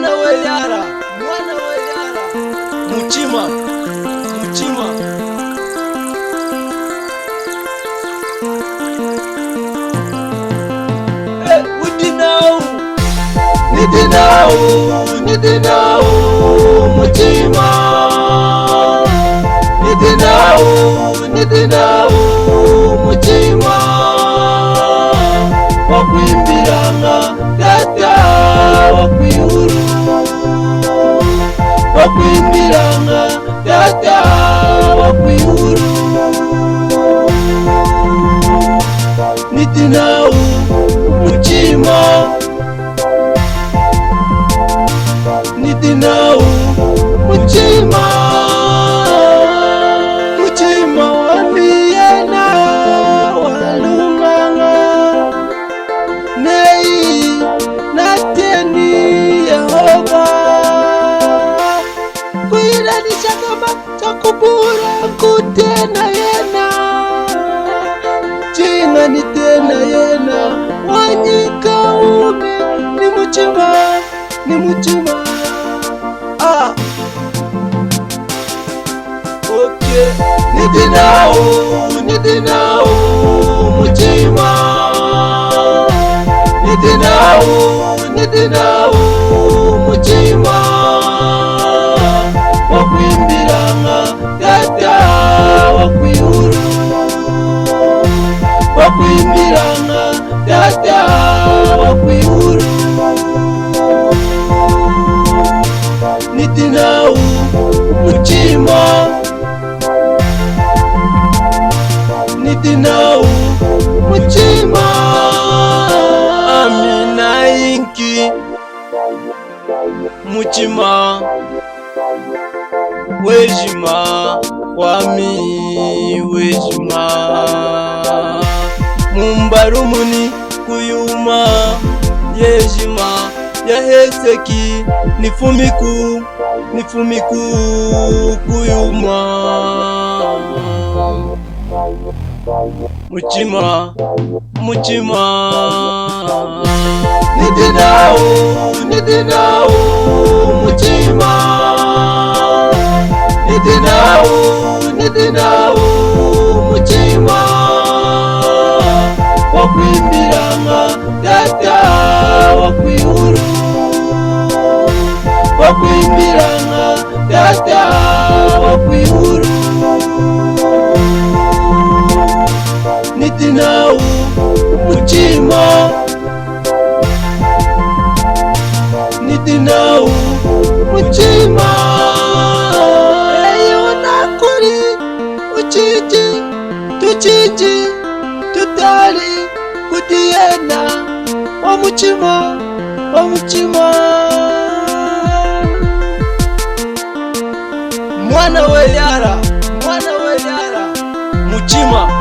mwana we yara mutima udinawu nidinawu mutima nidinawu mutima wakwimbiranga data wakwihuru wakwimbiranga data wakwihuru nidinawu mutima nidinawu mutima wambiyana walunganga nei nateni Yehova kuiranisha kama chakubura kutena yena chinga ni tena yena wanyika ume ni muchima okay. Nidinawu mutima nidinawu mutima wakwimbiranga data wakwihuru wakwimbiranga data wakwihuru nidinawu mutima nidinawu mutima amina inki mutima wejima wami wejima mumbarumuni kuyuma yejima yaheseki nifumiku kuyuma mutima nidinawu mutima nidinawu mutima wakwimbiranga data wakwihuru wakwimbiranga data wakwihuru nidinawu mutima nidinawu mutima eyonakuri tuchiji tutali kutiyena wa mutima mwana we yara mutima